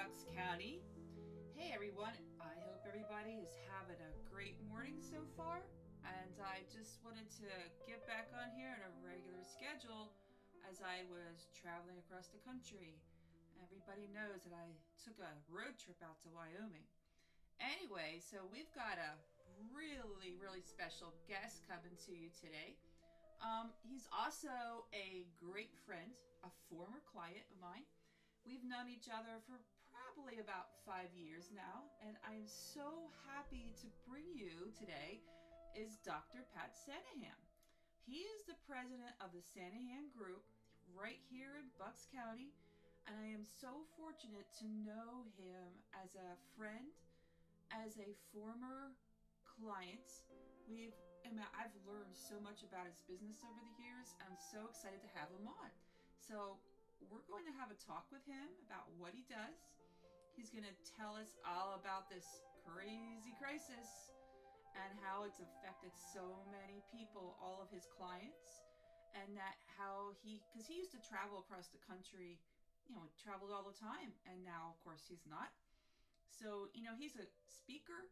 Bucks County. Hey everyone, I hope everybody is having a great morning so far. And I just wanted to get back on here on a regular schedule as I was traveling across the country. Everybody knows that I took a road trip out to Wyoming. Anyway, so we've got a really special guest coming to you today. He's also a great friend, a former client of mine. We've known each other for probably about 5 years now, and I'm so happy to bring you today is Dr. Pat Sanaghan. He is the president of the Sanaghan Group right here in Bucks County, and I am so fortunate to know him as a friend, as a former client. I've learned so much about his business over the years. I'm so excited to have him on. So we're going to have a talk with him about what he does. He's going to tell us all about this crazy crisis and how it's affected so many people, all of his clients, and that because he used to travel across the country, traveled all the time, and now, of course, he's not. So, he's a speaker,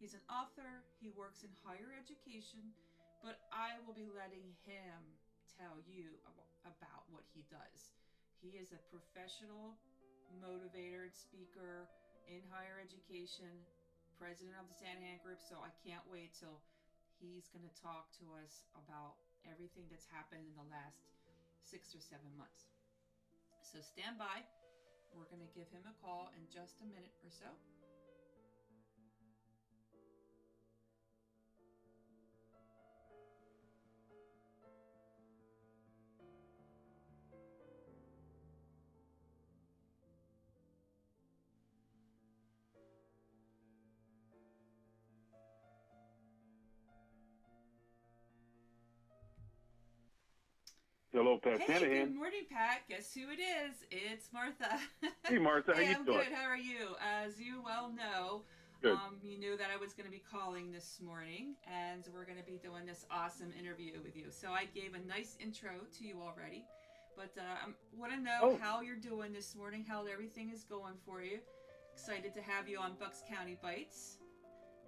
he's an author, he works in higher education, but I will be letting him tell you about what he does. He is a professional motivator and speaker in higher education, president of the Sanaghan Group, so I can't wait till he's going to talk to us about everything that's happened in the last 6 or 7 months. So stand by. We're going to give him a call in just a minute or so. Hello, Pat Hey, good Sanaghan. morning, Pat. Guess who it is? It's Martha. Hey, Martha, how Hey, you I'm doing? good. How are you? As you well know, Good. you knew that I was going to be calling this morning, and we're going to be doing this awesome interview with you. So I gave a nice intro to you already, but I want to know Oh, how you're doing this morning, how everything is going for you. Excited to have you on Bucks County Bytes,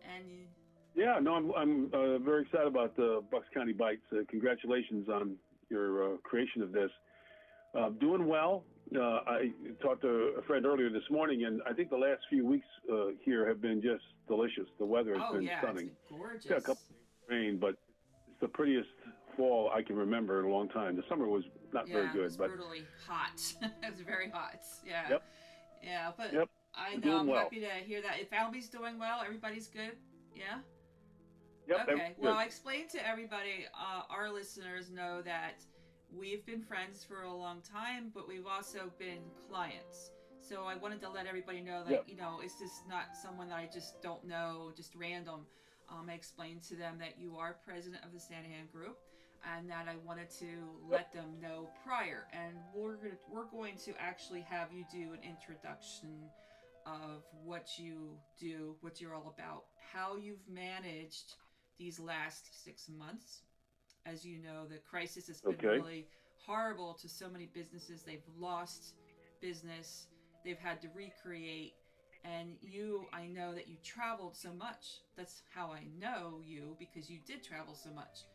and yeah, no, I'm very excited about the Bucks County Bytes. Congratulations on your creation of this. Doing well. I talked to a friend earlier this morning, and I think the last few weeks here have been just delicious. The weather has oh been yeah, it's stunning. been It's got a couple gorgeous. of rain, but it's the prettiest fall I can remember in a long time. The summer was not very Yeah, it good, was but brutally hot. It was very hot. Yeah. yep, Yeah, but yep, I know doing I'm well. happy to hear that. If Albie's doing well, everybody's good. Yeah. Yep, Okay. Well, good. I explained to everybody. Our listeners know that we've been friends for a long time, but we've also been clients. So I wanted to let everybody know that Yep, it's just not someone that I just don't know, just random. I explained to them that you are president of the Sanaghan Group, and that I wanted to yep. let them know prior. And we're going to actually have you do an introduction of what you do, what you're all about, how you've managed these last 6 months. As you know, the crisis has been Okay. really horrible to so many businesses. They've lost business, they've had to recreate. And I know that you traveled so much. That's how I know you, because you did travel so much.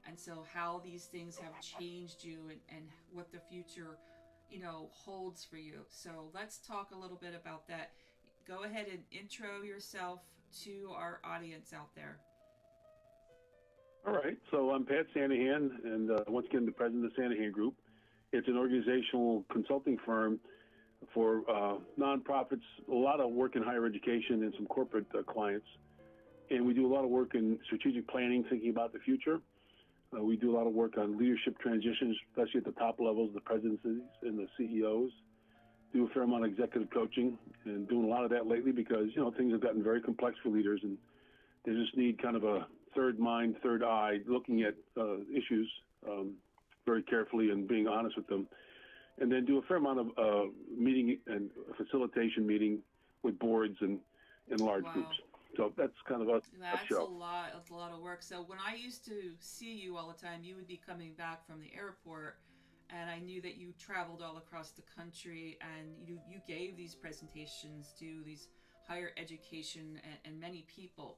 And so, how these things have changed you, and what the future, holds for you. So, let's talk a little bit about that. Go ahead and intro yourself to our audience out there. All right. So I'm Pat Sanaghan, and once again, the president of the Sanaghan Group. It's an organizational consulting firm for nonprofits, a lot of work in higher education and some corporate clients. And we do a lot of work in strategic planning, thinking about the future. We do a lot of work on leadership transitions, especially at the top levels, the presidencies and the CEOs. Do a fair amount of executive coaching, and doing a lot of that lately because, things have gotten very complex for leaders, and they just need kind of a third mind, third eye, looking at issues very carefully and being honest with them. And then do a fair amount of meeting and facilitation meeting with boards and in large groups. Wow. So that's kind of a That's nutshell. a lot of work. So when I used to see you all the time, you would be coming back from the airport, and I knew that you traveled all across the country, and you gave these presentations to these higher education and many people.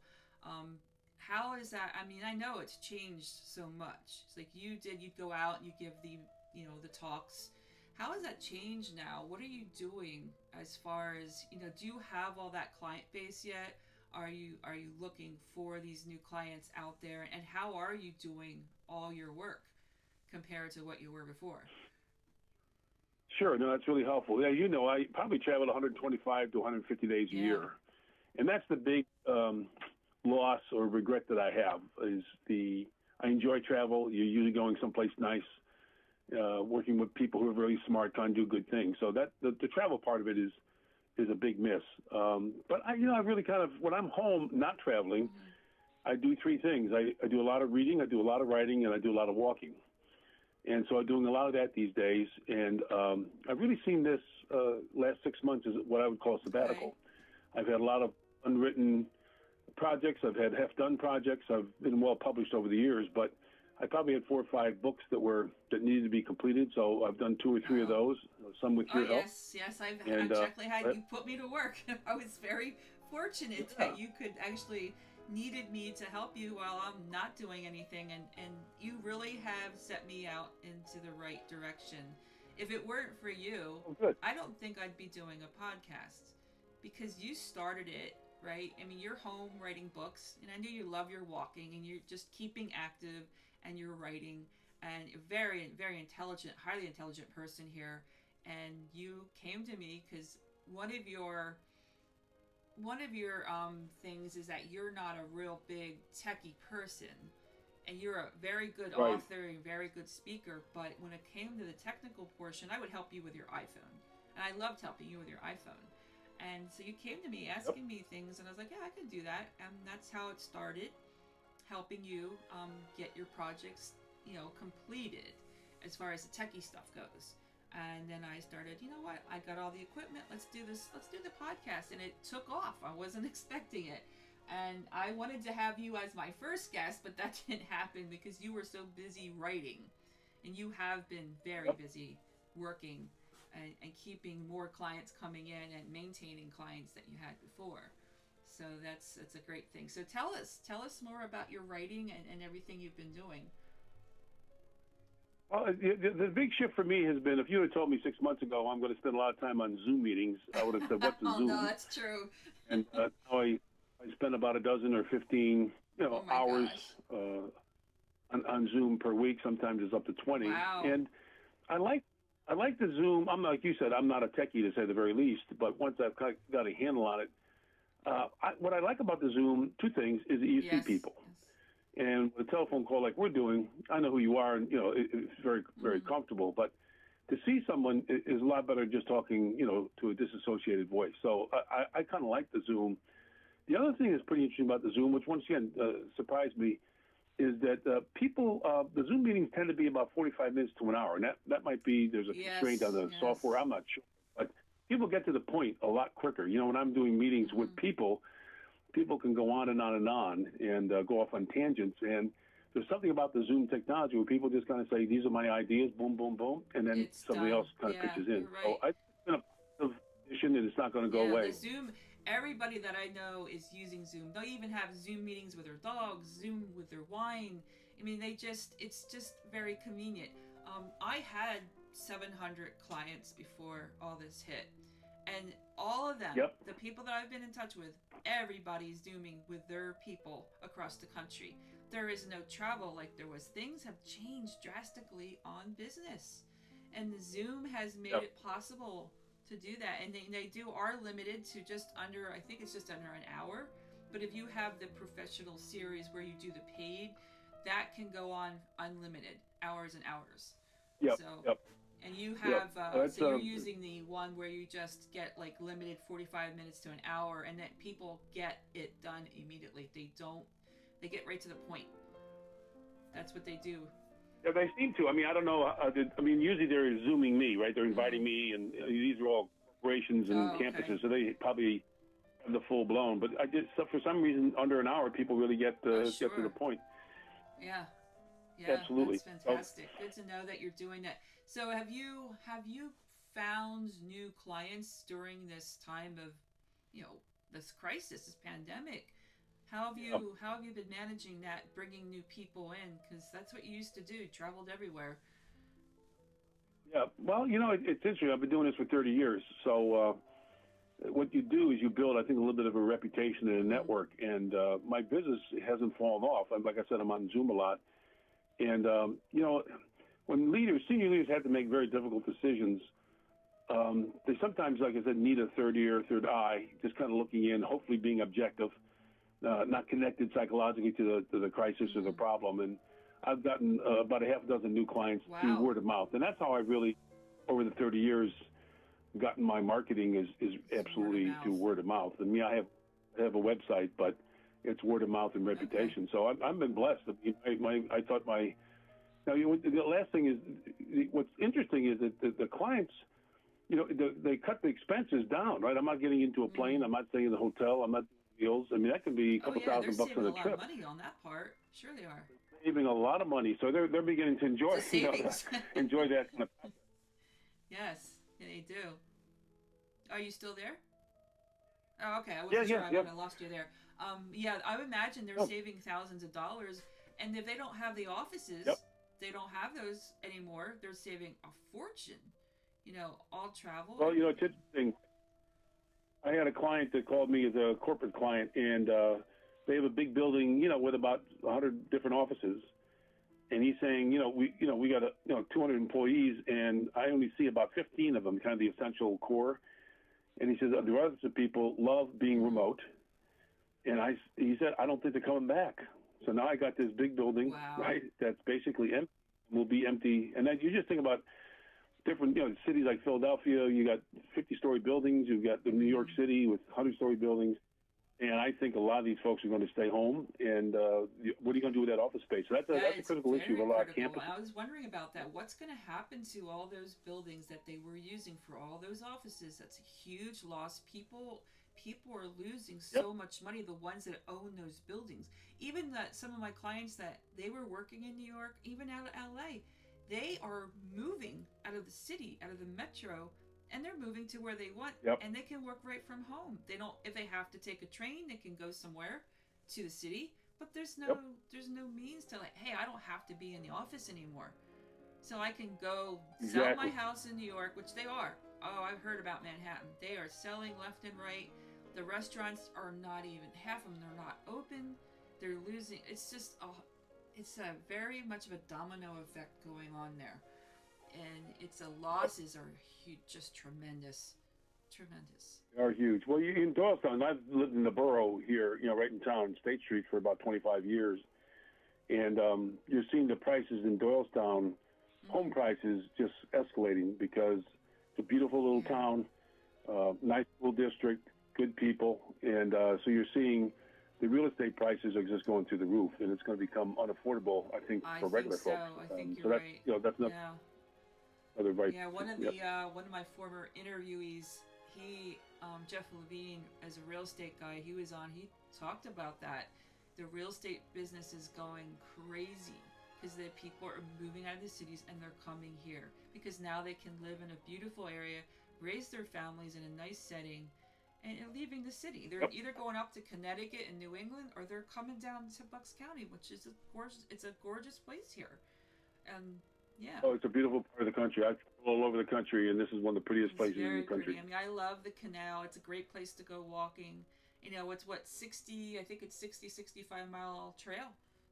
How is that? I mean, I know it's changed so much. It's like you'd go out, you give the talks. How has that changed now? What are you doing as far as, do you have all that client base yet? Are you looking for these new clients out there, and how are you doing all your work compared to what you were before? Sure, no, that's really helpful. Yeah, I probably traveled 125 to 150 days a year, and that's the big loss or regret that I have is I enjoy travel. You're usually going someplace nice, working with people who are really smart, trying to do good things. So that the travel part of it is a big miss. But I really kind of, when I'm home not traveling, I do three things. I do a lot of reading, I do a lot of writing, and I do a lot of walking. And so I'm doing a lot of that these days. And I've really seen this last 6 months as what I would call a sabbatical. Right. I've had a lot of unwritten projects. I've had half-done projects. I've been well published over the years, but I probably had 4 or 5 books that needed to be completed. So I've done 2 or 3 of those, some with your help. Yes, I've actually had you put me to work. I was very fortunate that you could actually needed me to help you while I'm not doing anything, and you really have set me out into the right direction. If it weren't for you, I don't think I'd be doing a podcast, because you started it, right? I mean, you're home writing books, and I know you love your walking, and you're just keeping active, and you're writing, and a very, very intelligent, highly intelligent person here. And you came to me because one of your things is that you're not a real big techie person, and you're a very good author and very good speaker, but when it came to the technical portion, I would help you with your iPhone, and I loved helping you with your iPhone. And so you came to me asking me things, and I was like, yeah, I can do that. And that's how it started, helping you get your projects completed as far as the techie stuff goes. And then I started, you know what, I got all the equipment, let's do this, let's do the podcast. And it took off. I wasn't expecting it. And I wanted to have you as my first guest, but that didn't happen because you were so busy writing. And you have been very busy working and keeping more clients coming in and maintaining clients that you had before. So that's a great thing. So tell us more about your writing and everything you've been doing. Well, the big shift for me has been, if you had told me 6 months ago I'm going to spend a lot of time on Zoom meetings, I would have said, what's a Zoom? No, that's true. And now I spend about a dozen or 15 hours on Zoom per week. Sometimes it's up to 20. Wow. And I like the Zoom. I'm like you said, I'm not a techie to say the very least, but once I've got a handle on it, what I like about the Zoom, 2 things, is that you see people. And with a telephone call like we're doing, I know who you are, and it's very, very comfortable. But to see someone is a lot better than just talking, to a disassociated voice. So I kind of like the Zoom. The other thing that's pretty interesting about the Zoom, which once again surprised me, is that the Zoom meetings tend to be about 45 minutes to an hour, and that might be there's a constraint on the software. I'm not sure, but people get to the point a lot quicker. When I'm doing meetings with people can go on and on and on and go off on tangents. And there's something about the Zoom technology where people just kind of say, these are my ideas, boom, boom, boom, and then somebody else kind of pitches in. Right. So it's been a positive addition, and it's not going to go away. The Zoom, everybody that I know is using Zoom. They even have Zoom meetings with their dogs, Zoom with their wine. I mean, it's just very convenient. I had 700 clients before all this hit. And all of them, the people that I've been in touch with, everybody's Zooming with their people across the country. There is no travel like there was. Things have changed drastically on business. And the Zoom has made it possible to do that. And they are limited to just under, I think it's just under an hour. But if you have the professional series where you do the paid, that can go on unlimited, hours and hours. And you have, so you're using the one where you just get like limited 45 minutes to an hour, and that people get it done immediately. They get right to the point. That's what they do. Yeah, they seem to. I mean, I don't know. Usually they're Zooming me, right? They're inviting me, and these are all corporations and campuses, so they probably have the full blown. But for some reason, under an hour, people really get to the point. Yeah. Yeah, Absolutely. that's So, fantastic. Good to know that you're doing that. So have you found new clients during this time of, you know, this crisis, this pandemic? yeah, How have you been managing that, bringing new people in? Because that's what you used to do, traveled everywhere. yeah. Well, it's interesting. I've been doing this for 30 years. So, what you do is you build, I think, a little bit of a reputation and a Mm-hmm. network. And my business hasn't fallen off. Like I said, I'm on Zoom a lot. And, when senior leaders have to make very difficult decisions, they sometimes, like I said, need a third ear, third eye, just kind of looking in, hopefully being objective, not connected psychologically to the crisis or the Mm-hmm. problem. And I've gotten about a half a dozen new clients through Wow. word of mouth. And that's how I really, over the 30 years, gotten my marketing is It's word of absolutely mouth. through word of mouth. I mean, I have a website, but it's word of mouth and Okay. reputation. So I've been blessed. I thought my now the last thing is what's interesting is that the clients, they cut the expenses down, right? I'm not getting into a plane. Mm. I'm not staying in the hotel. I'm not doing meals. I mean, that can be a Oh couple yeah, they're $1,000 saving on a a lot of trip, money on that part. Sure they are. saving a lot of money. So they're beginning to It's enjoy, a savings. enjoy that kind of. Yes, yeah, they do. Are you still there? Oh, okay. I Yeah, wasn't yeah, sure. I yeah. might have lost you there. Yeah, I would imagine they're Oh, saving thousands of dollars, and if they don't have the yep. offices, they don't have those anymore. They're saving a fortune. All travel, Well, it's everything. interesting. I had a client that called me as a corporate client, and they have a big building, with about 100 different offices. And he's saying, we got 200 employees, and I only see about 15 of them, kind of the essential core. And he says the rest of the people love being Mm-hmm. remote. And he said, I don't think they're coming back. So now I got this big building, Wow. right? That's basically empty, will be empty. And then you just think about different, cities like Philadelphia. You got 50-story buildings. You've got the New York Mm-hmm. City with 100-story buildings. And I think a lot of these folks are going to stay home. And what are you going to do with that office space? So That that's a is critical issue of very a lot of critical. campuses. I was wondering about that. What's going to happen to all those buildings that they were using for all those offices? That's a huge loss. People are losing Yep. so much money. The ones that own those buildings, even that some of my clients that they were working in New York, even out of LA, they are moving out of the city, out of the metro, and they're moving to where they want, Yep. and they can work right from home. They don't if they have to take a train, they can go somewhere to the city, but Yep. there's no means to, like, hey, I don't have to be in the office anymore, so I can go sell my Exactly. house in New York, which they are. Oh, I've heard about Manhattan. They are selling left and right. The restaurants are not even half of them. They're not open. They're losing. It's a very much of a domino effect going on there, and it's a losses are huge, just tremendous, tremendous. They are huge. Well, in Doylestown, I've lived in the borough here, right in town, State Street, for about 25 years. And you're seeing the prices in Doylestown, home Mm-hmm. prices just escalating because it's a beautiful little Yeah, town, nice school district, good people. And so you're seeing the real estate prices are just going through the roof, and it's going to become unaffordable, I think, I for think regular so. folks. I think So you're that's, right. that's Yeah. another right. Yeah, Yep. one of my former interviewees, he Jeff Levine, as a real estate guy, he was on. He talked about that. The real estate business is going crazy because the people are moving out of the cities and they're coming here because now they can live in a beautiful area, raise their families in a nice setting, and leaving the city. They're Yep. either going up to Connecticut and New England, or they're coming down to Bucks County, which is a gorgeous place here. And yeah. Oh, it's a beautiful part of the country. I've traveled all over the country, and this is one of the prettiest It's places in very the country. pretty. I mean, I love the canal. It's a great place to go walking. It's what, 60, I think it's 60, 65-mile trail.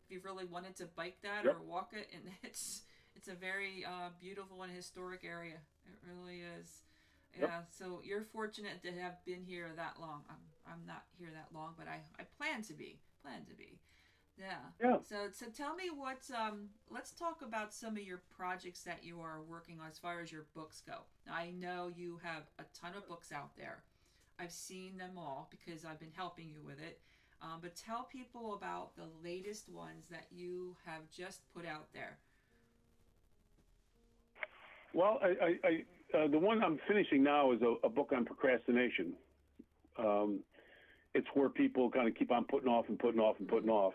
If you really wanted to bike that Yep. or walk it, and it's a very beautiful and historic area. It really is. Yep. Yeah, so you're fortunate to have been here that long. I'm not here that long, but I plan to be. Plan to be. Yeah. Yeah. So tell me let's talk about some of your projects that you are working on as far as your books go. Now, I know you have a ton of books out there. I've seen them all because I've been helping you with it. But tell people about the latest ones that you have just put out there. Well, the one I'm finishing now is a book on procrastination. It's where people kind of keep on putting off and putting off and putting Mm-hmm. off.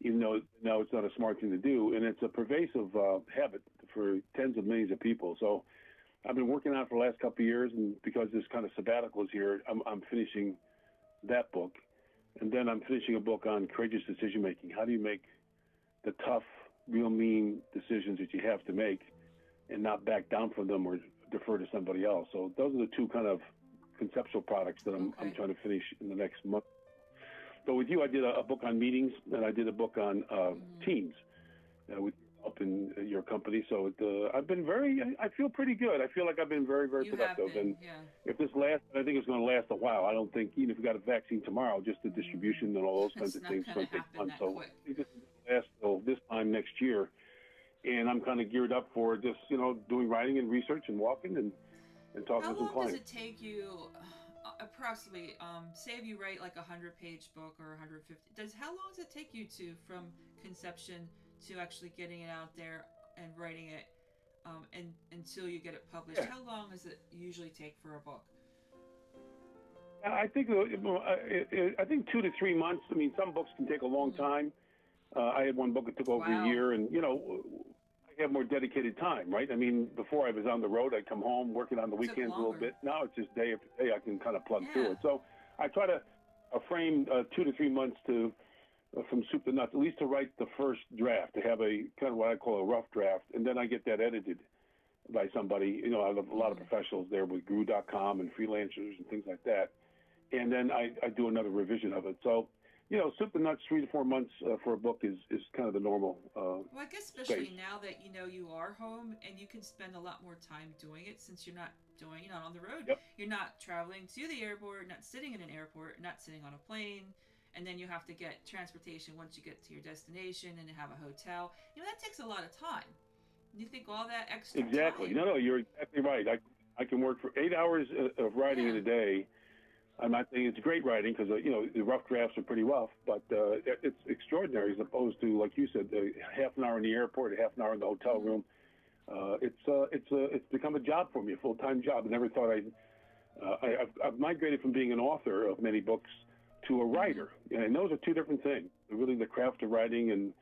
even though now it's not a smart thing to do, and it's a pervasive habit for tens of millions of people. So I've been working on it for the last couple of years, and because this kind of sabbatical is here, I'm finishing that book, and then I'm finishing a book on courageous decision making. How do you make the tough, real mean decisions that you have to make, and not back down from them or defer to somebody else? So those are the two kind of conceptual products that I'm trying to finish in the next month. So with you, I did a book on meetings, and I did a book on teams up in your company. So I've been I feel pretty good. I feel like I've been very, very productive. Been, and if this lasts, I think it's going to last a while. I don't think, even if we got a vaccine tomorrow, just the distribution and all those kinds of things is going to take months. So I think this is going to last till this time next year. And I'm kind of geared up for just, doing writing and research and walking and talking to some clients. How long does it take you, approximately, say if you write like a 100-page book or 150, how long does it take you from conception to actually getting it out there and writing it, and until you get it published? How long does it usually take for a book? I think 2 to 3 months. I mean, some books can take a long time. I had one book that took over a year, and I have more dedicated time, right? I mean, before I was on the road, I'd come home working on the weekends a little bit. Now it's just day after day. I can kind of plug through it. So I try to frame 2 to 3 months from soup to nuts, at least to write the first draft, to have a kind of what I call a rough draft, and then I get that edited by somebody. I have a lot of professionals there with Guru.com and freelancers and things like that, and then I do another revision of it. So, soup to nuts, 3 to 4 months for a book is kind of the normal. Well, I guess especially space. now that you are home and you can spend a lot more time doing it, since you're not on the road. Yep. You're not traveling to the airport, not sitting in an airport, not sitting on a plane. And then you have to get transportation once you get to your destination and have a hotel. That takes a lot of time. You think all that extra Exactly. time. No, you're exactly right. I can work for 8 hours of writing in a day. I'm not saying it's great writing, because the rough drafts are pretty rough, but it's extraordinary as opposed to, like you said, half an hour in the airport, a half an hour in the hotel room. It's become a job for me, a full-time job. I never thought I've migrated from being an author of many books to a writer, and those are two different things. Really, the craft of writing and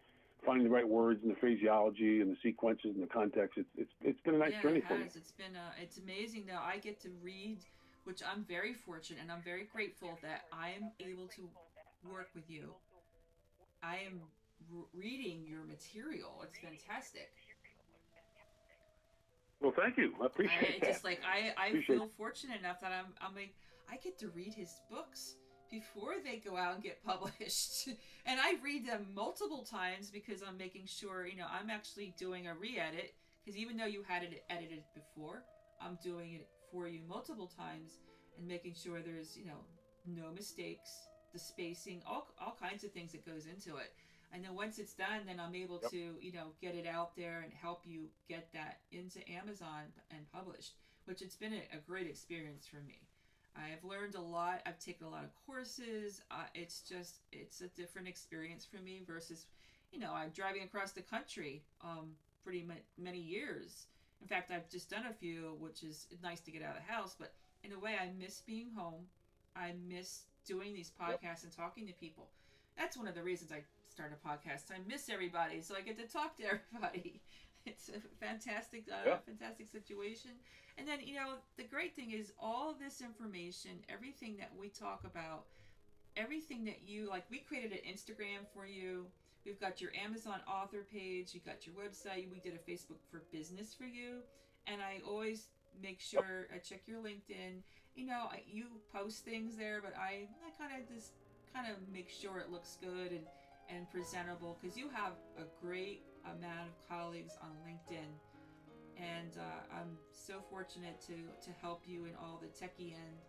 finding the right words and the phraseology and the sequences and the context. It's been a nice journey for me. It's been it's amazing though. I get to read, which I'm very fortunate and I'm very grateful that I am able to work with you. I am reading your material. It's fantastic. Well, thank you. I appreciate that. Just like I feel fortunate enough that I get to read his books before they go out and get published. And I read them multiple times because I'm making sure, I'm actually doing a re-edit, because even though you had it edited before, I'm doing it for you multiple times and making sure there's, no mistakes, the spacing, all kinds of things that goes into it. And then once it's done, then I'm able to, get it out there and help you get that into Amazon and published, which it's been a great experience for me. I've learned a lot. I've taken a lot of courses. It's a different experience for me versus, I'm driving across the country pretty many years. In fact, I've just done a few, which is nice to get out of the house. But in a way, I miss being home. I miss doing these podcasts and talking to people. That's one of the reasons I started a podcast. I miss everybody, so I get to talk to everybody. It's a fantastic situation. And then, the great thing is all this information, everything that we talk about, everything that you, like, we created an Instagram for you. We've got your Amazon author page. You got your website. We did a Facebook for business for you. And I always make sure I check your LinkedIn. You post things there, but I kind of make sure it looks good and presentable, because you have a great amount of colleagues on LinkedIn. And I'm so fortunate to help you in all the techie end.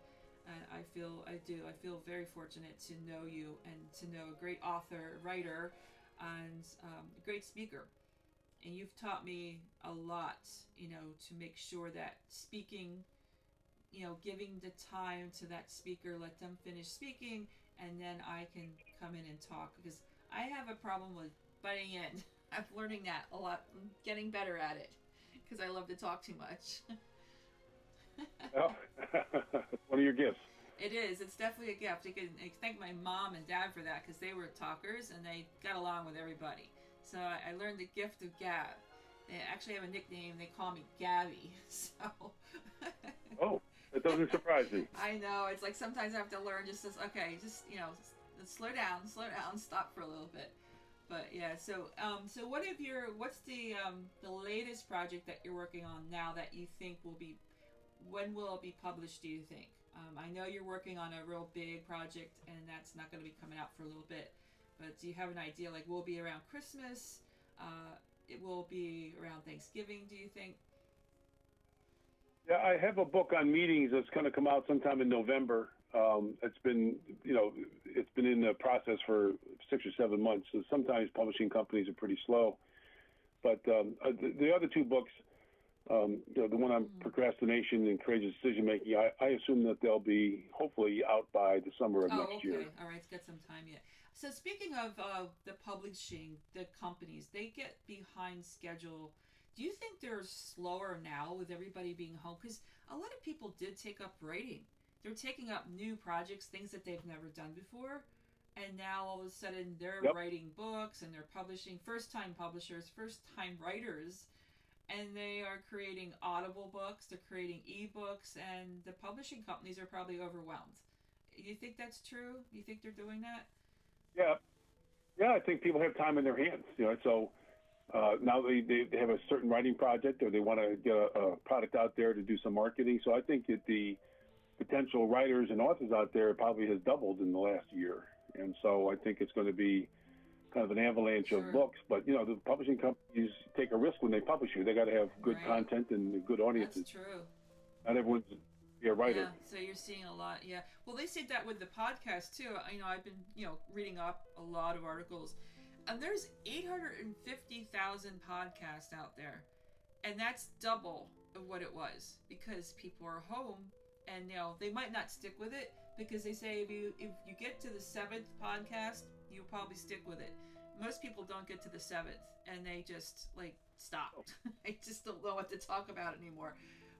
And I feel very fortunate to know you and to know a great author, writer, and a great speaker. And you've taught me a lot, to make sure that speaking, giving the time to that speaker, let them finish speaking, and then I can come in and talk, because I have a problem with butting in. I'm learning that a lot. I'm getting better at it, because I love to talk too much. Well, one of your gifts. It is. It's definitely a gift. I thank my mom and dad for that because they were talkers and they got along with everybody. So I learned the gift of gab. They actually have a nickname. They call me Gabby. So. Oh, that doesn't surprise me. I know. It's like sometimes I have to learn just this. Okay, just slow down, stop for a little bit. But yeah, so what's the latest project that you're working on now that you think will be, when will it be published, do you think? I know you're working on a real big project and that's not going to be coming out for a little bit, but do you have an idea, like will it be around Christmas? It will be around Thanksgiving, do you think? Yeah, I have a book on meetings that's going to come out sometime in November. It's been, it's been in the process for 6 or 7 months. So sometimes publishing companies are pretty slow. But the other two books, the one on procrastination and courageous decision making, I assume that they'll be hopefully out by the summer of next year. All right, it's got some time yet. So speaking of the publishing, the companies, they get behind schedule. Do you think they're slower now with everybody being home? Because a lot of people did take up writing. They're taking up new projects, things that they've never done before. And now all of a sudden they're writing books and they're publishing, first-time publishers, first-time writers. And they are creating Audible books, they're creating ebooks, and the publishing companies are probably overwhelmed. You think that's true? You think they're doing that? Yeah, I think people have time in their hands. So now they have a certain writing project, or they want to get a product out there to do some marketing. So I think that the potential writers and authors out there probably has doubled in the last year. And so I think it's going to be kind of an avalanche of books. But, the publishing companies take a risk when they publish you. They got to have good content and good audiences. That's true. Not everyone's a writer. Yeah, so you're seeing a lot. Yeah. Well, they said that with the podcast too. I've been, reading up a lot of articles. And there's 850,000 podcasts out there. And that's double of what it was because people are home and, they might not stick with it because they say if you get to the 7th podcast, you'll probably stick with it. Most people don't get to the 7th and they just stop. I just don't know what to talk about anymore.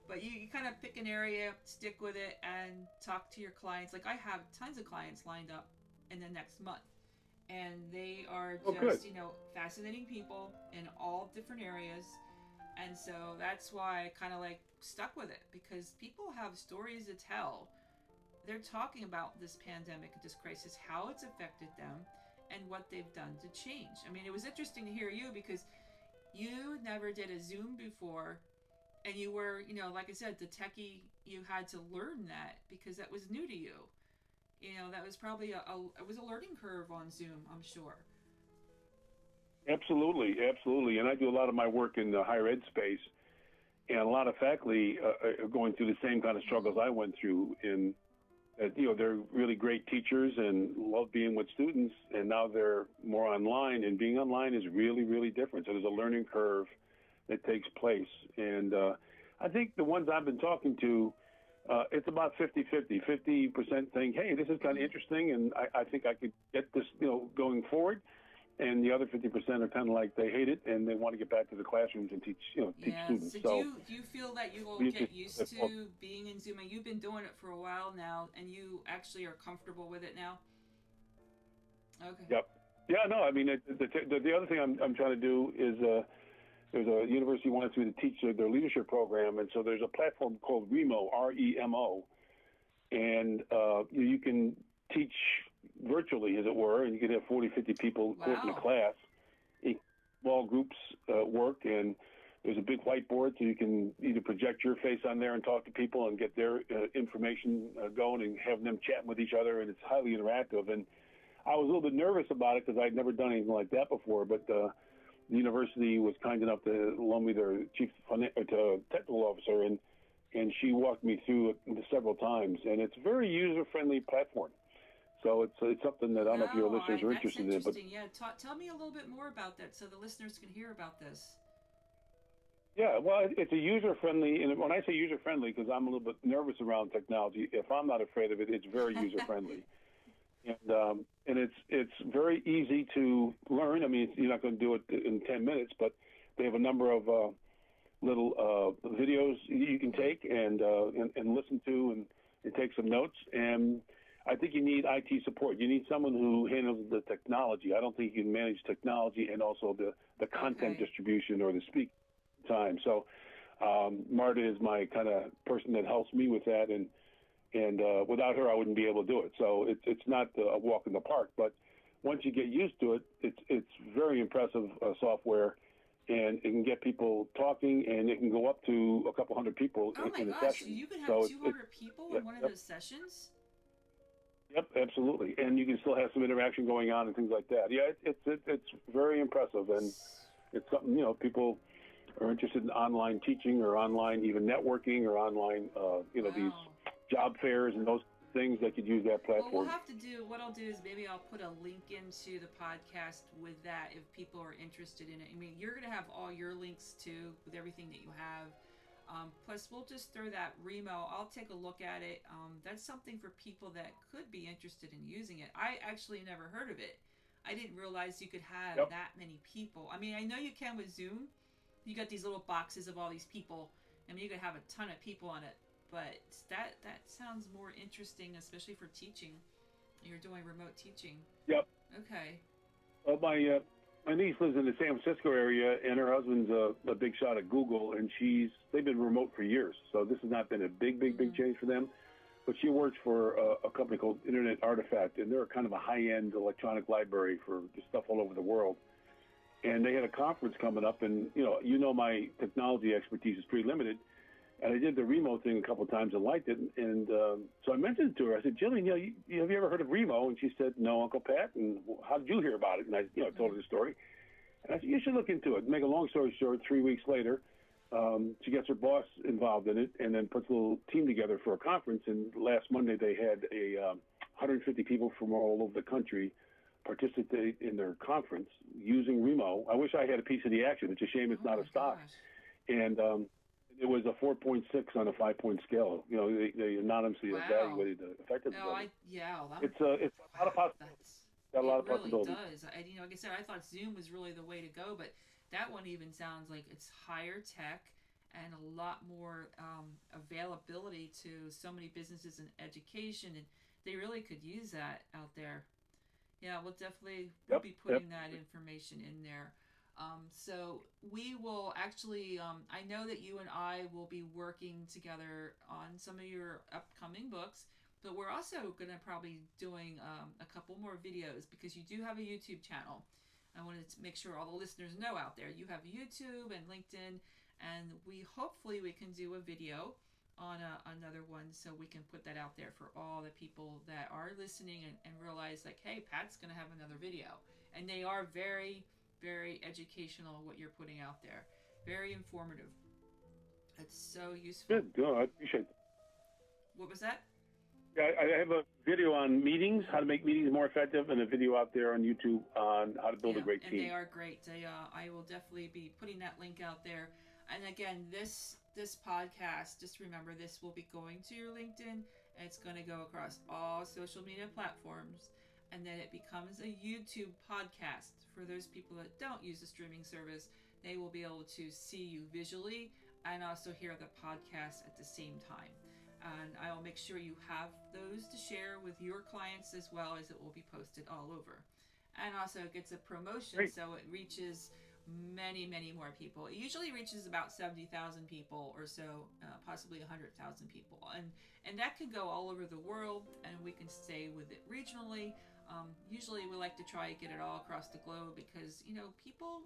But you kind of pick an area, stick with it, and talk to your clients. Like I have tons of clients lined up in the next month. And they are just, fascinating people in all different areas. And so that's why I kind of stuck with it because people have stories to tell. They're talking about this pandemic, this crisis, how it's affected them, and what they've done to change. I mean, it was interesting to hear you because you never did a Zoom before. And you were, like I said, the techie, you had to learn that because that was new to you. That was probably it was a learning curve on Zoom, I'm sure. Absolutely. And I do a lot of my work in the higher ed space, and a lot of faculty are going through the same kind of struggles I went through. In that, they're really great teachers and love being with students, and now they're more online, and being online is really, really different. So there's a learning curve that takes place, and I think the ones I've been talking to, it's about 50-50. 50% think, hey, this is kind of interesting, and I think I could get this, going forward. And the other 50% are kind of like they hate it, and they want to get back to the classrooms and teach students. So do you feel that you will get used to being in Zoom? And you've been doing it for a while now, and you actually are comfortable with it now? Okay. Yep. Yeah, no, I mean, the other thing I'm trying to do is there's a university wants me to teach their leadership program, and so there's a platform called Remo, R-E-M-O, and you can teach virtually, as it were, and you can have 40, 50 people in a class. Small groups work, and there's a big whiteboard, so you can either project your face on there and talk to people and get their information going and have them chatting with each other, and it's highly interactive. And I was a little bit nervous about it because I'd never done anything like that before, but the university was kind enough to loan me their chief technical officer, and she walked me through it several times, and it's a very user-friendly platform. So it's something that I don't know if your listeners are interested in. But yeah, tell me a little bit more about that so the listeners can hear about this. Yeah, well, it's a user-friendly, and when I say user-friendly, because I'm a little bit nervous around technology, if I'm not afraid of it, it's very user-friendly. And it's very easy to learn. I mean, you're not going to do it in 10 minutes, but they have a number of little videos you can take and listen to, and take some notes. And I think you need IT support. You need someone who handles the technology. I don't think you can manage technology and also the content distribution or the speak time. So Marta is my kind of person that helps me with that, and without her, I wouldn't be able to do it. So it's not a walk in the park, but once you get used to it, it's very impressive software, and it can get people talking, and it can go up to a couple hundred people in a session. So you could have 200 people in one of those sessions? Yep, absolutely, and you can still have some interaction going on and things like that. Yeah, it's very impressive, and it's something, people are interested in online teaching or online even networking or online, these job fairs and those things that could use that platform. Well, what I'll do is maybe I'll put a link into the podcast with that if people are interested in it. I mean, you're going to have all your links too with everything that you have. Plus, we'll just throw that Remo. I'll take a look at it. That's something for people that could be interested in using it. I actually never heard of it. I didn't realize you could have that many people. I mean, I know you can with Zoom. You got these little boxes of all these people. I mean, you could have a ton of people on it. But that sounds more interesting, especially for teaching. You're doing remote teaching. Yep. Okay. Well, my niece lives in the San Francisco area, and her husband's a big shot at Google, and they've been remote for years. So this has not been a big change for them. But she works for a company called Internet Artifact, and they're kind of a high-end electronic library for just stuff all over the world. And they had a conference coming up, and my technology expertise is pretty limited. And I did the Remo thing a couple of times and liked it. And so I mentioned it to her. I said, Jillian, have you ever heard of Remo? And she said, no, Uncle Pat. And how did you hear about it? And I told her the story. And I said, you should look into it. Make a long story short, 3 weeks later, she gets her boss involved in it and then puts a little team together for a conference. And last Monday, they had 150 people from all over the country participate in their conference using Remo. I wish I had a piece of the action. It's a shame it's not a stock. Gosh. And it was a 4.6 on a 5-point scale. They anonymously evaluated the effectiveness. It's a lot of possibilities. Got a lot of possibilities. It really does. Like I said, I thought Zoom was really the way to go, but that one even sounds like it's higher tech and a lot more availability to so many businesses and education, and they really could use that out there. Yeah, we'll definitely be putting that information in there. So we will actually, I know that you and I will be working together on some of your upcoming books, but we're also going to probably doing a couple more videos because you do have a YouTube channel. I wanted to make sure all the listeners know out there. You have YouTube and LinkedIn, and hopefully we can do a video on another one so we can put that out there for all the people that are listening and realize like, hey, Pat's going to have another video. And they are very, very educational, what you're putting out there. Very informative. It's so useful. Good. No, I appreciate that. What was that? Yeah, I have a video on meetings, how to make meetings more effective, and a video out there on YouTube on how to build a great team. And they are great. I will definitely be putting that link out there. And again, this podcast, just remember, this will be going to your LinkedIn. And it's going to go across all social media platforms. And then it becomes a YouTube podcast. For those people that don't use the streaming service, they will be able to see you visually and also hear the podcast at the same time. And I will make sure you have those to share with your clients as well, as it will be posted all over. And also it gets a promotion, Great. So it reaches many, many more people. It usually reaches about 70,000 people or so, possibly 100,000 people. And that could go all over the world, and we can stay with it regionally. Usually we like to try to get it all across the globe because, people,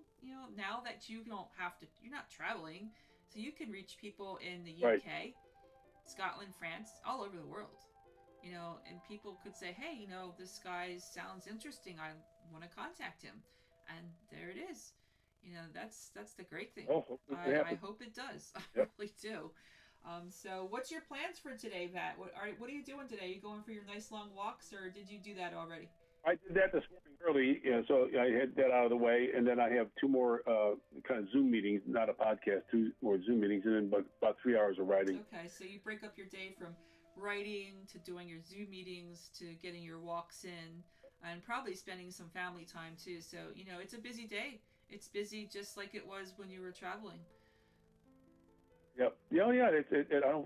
now that you're not traveling, so you can reach people in the UK, right. Scotland, France, all over the world, and people could say, hey, this guy sounds interesting. I want to contact him. And there it is. That's the great thing. Oh, I hope it does. I really do. So what's your plans for today, Pat? What are you doing today? Are you going for your nice long walks, or did you do that already? I did that this morning early, so I had that out of the way, and then I have two more kind of Zoom meetings, not a podcast, two more Zoom meetings, and then about 3 hours of writing. Okay, so you break up your day from writing to doing your Zoom meetings to getting your walks in, and probably spending some family time too. So, it's a busy day. It's busy just like it was when you were traveling. Yep. Yeah, yeah.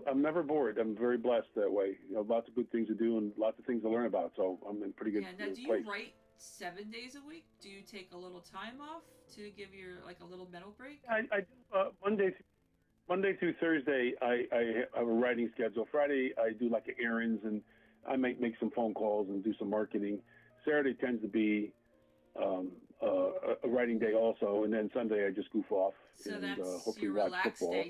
I'm never bored. I'm very blessed that way. Lots of good things to do and lots of things to learn about. So I'm in pretty good Yeah. Now, do you place. write 7 days a week? Do you take a little time off to give your like a little mental break? I do Monday through Thursday. I have a writing schedule. Friday I do like errands and I might make some phone calls and do some marketing. Saturday tends to be um, a writing day also, and then Sunday I just goof off So and that's hopefully your watch relaxed football. day.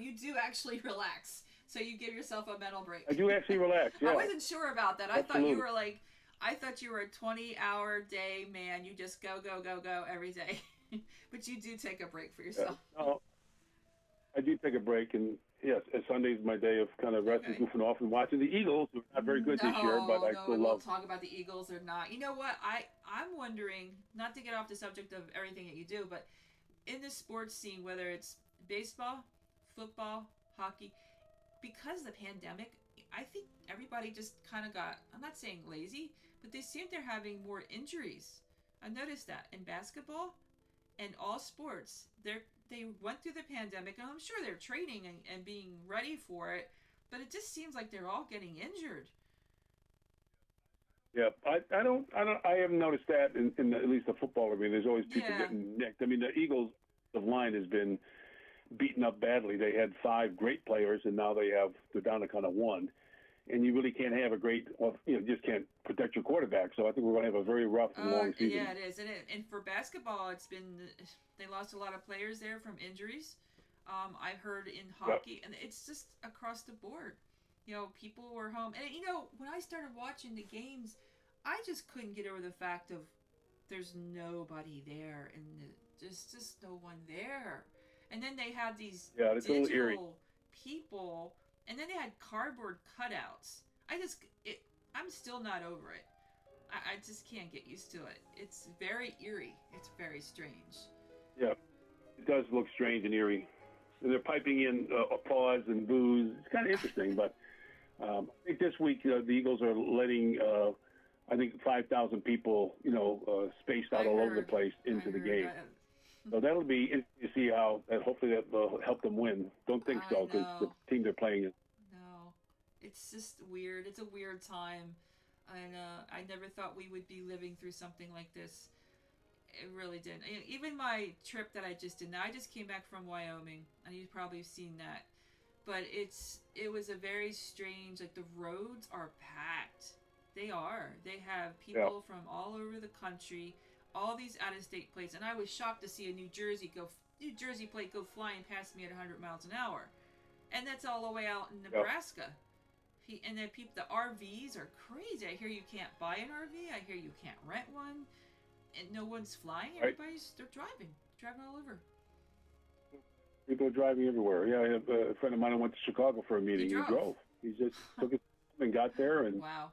You do actually relax. So you give yourself a mental I break. do actually relax. I Yeah, wasn't sure about that. absolutely. I thought you were a 20-hour day man. You just go, go, go, go every day. But you do take a break for Yeah. yourself. No, I do take a break, and yes, Sunday's my day of kind of resting, Okay. goofing off, and watching the Eagles, who are not very good this year, but I No, still we love. won't talk about the Eagles or not. You know what? I'm wondering, not to get off the subject of everything that you do, but in the sports scene, whether it's baseball, football, hockey, because of the pandemic, I think everybody just kind of got, I'm not saying lazy, but they seem they're having more injuries. I noticed that in basketball and all sports. They went through the pandemic, and I'm sure they're training and being ready for it, but it just seems like they're all getting injured. Yeah, I haven't noticed that in at least the football arena. There's always people Yeah. getting nicked. I mean, the Eagles of line has been beaten up badly. They had five great players, and now they're down to kind of one. And you really can't have a great, well, just can't protect your quarterback. So I think we're going to have a very rough and long season. Yeah, it is, and for basketball, they lost a lot of players there from injuries. I've heard in Yep. hockey, and it's just across the board. People were home, and when I started watching the games, I just couldn't get over the fact of there's nobody there, and just no one there. And then they had these Yeah, it's a little eerie. digital people, and then they had cardboard cutouts. I'm still not over it. I just can't get used to it. It's very eerie. It's very strange. Yeah, it does look strange and eerie. And they're piping in applause and boos. It's kind of interesting, but I think this week the Eagles are letting, I think 5,000 people, spaced out all over the place into the game. So that'll be interesting to see how. Hopefully that will help them win. Don't think I so because the know. team they're playing is. No, it's just weird. It's a weird time, and I never thought we would be living through something like this. It really didn't. Even my trip that I just did. Now I just came back from Wyoming, and you've probably seen that. But it was a very strange. Like the roads are packed. They are. They have Yeah. people from all over the country, all these out of state plates, and I was shocked to see a New Jersey plate go flying past me at 100 miles an hour, and that's all the way out in Yeah. Nebraska. And then the RVs are crazy. I hear you can't buy an RV. I hear you can't rent one, and no one's flying. Right. They're driving all over. People are driving everywhere. Yeah, I have a friend of mine who went to Chicago for a meeting. He He drove. drove. He just took it and got there and Wow.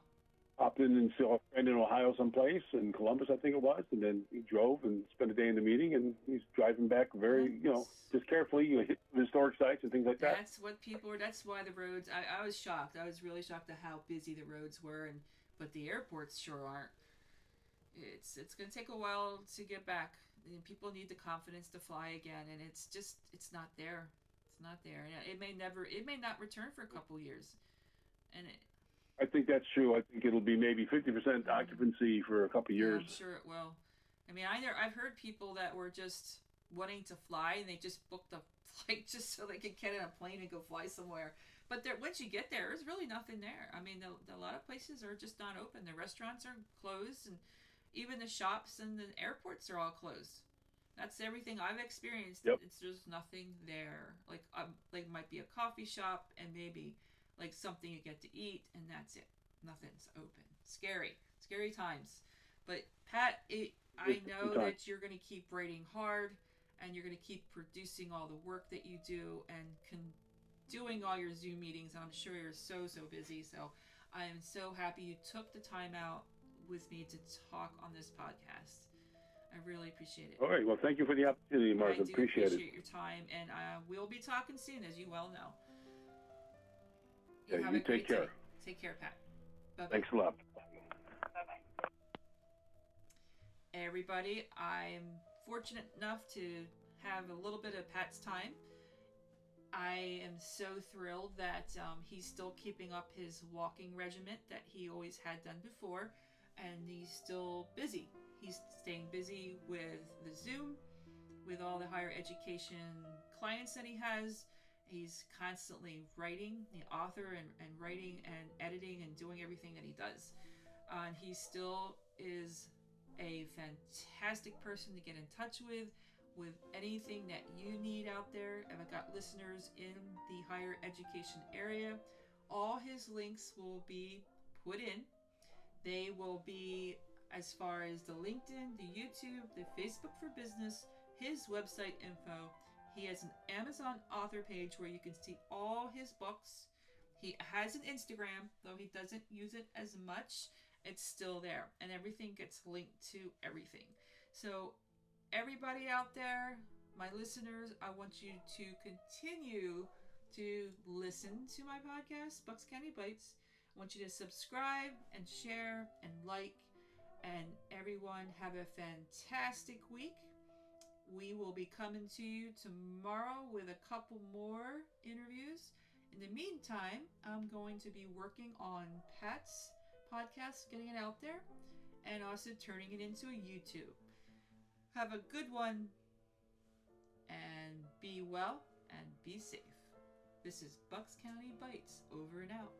popped in and saw a friend in Ohio someplace, in Columbus, I think it was, and then he drove and spent a day in the meeting, and he's driving back very, just carefully, hit historic sites and things like that. That's what people are. That's why the roads. I was shocked. I was really shocked at how busy the roads were, but the airports sure aren't. It's going to take a while to get back. People need the confidence to fly again, and it's not there. It's not there. And it may not return for a couple years, and I think that's true. I think it'll be maybe 50% occupancy for a couple of years. I'm sure it will. I mean, I've heard people that were just wanting to fly, and they just booked a flight just so they could get in a plane and go fly somewhere. But once you get there, there's really nothing there. I mean, a lot of places are just not open. The restaurants are closed, and even the shops and the airports are all closed. That's everything I've experienced. Yep. It's just nothing there. Like might be a coffee shop and maybe like something you get to eat, and that's it. Nothing's open. Scary times. But Pat, I know that you're going to keep writing hard, and you're going to keep producing all the work that you do, and doing all your Zoom meetings. And I'm sure you're so busy. So I am so happy you took the time out with me to talk on this podcast. I really appreciate it. All right. Well, thank you for the opportunity, Martha. I do appreciate it. your time, and we'll be talking soon, as you well know. Okay, Have you a great take care. day. Take care, Pat. Bye-bye. Thanks a lot. Bye-bye. Everybody, I'm fortunate enough to have a little bit of Pat's time. I am so thrilled that he's still keeping up his walking regiment that he always had done before, and he's still busy. He's staying busy with the Zoom, with all the higher education clients that he has. He's constantly writing, the author, and writing and editing and doing everything that he does. And he still is a fantastic person to get in touch with anything that you need out there. And I've got listeners in the higher education area. All his links will be put in. They will be as far as the LinkedIn, the YouTube, the Facebook for Business, his website info. He has an Amazon author page where you can see all his books. He has an Instagram, though he doesn't use it as much. It's still there, and everything gets linked to everything. So everybody out there, my listeners, I want you to continue to listen to my podcast, Bucks County Bytes. I want you to subscribe and share and like, and everyone have a fantastic week. We will be coming to you tomorrow with a couple more interviews. In the meantime, I'm going to be working on Pat's podcast, getting it out there, and also turning it into a YouTube. Have a good one, and be well, and be safe. This is Bucks County Bytes, over and out.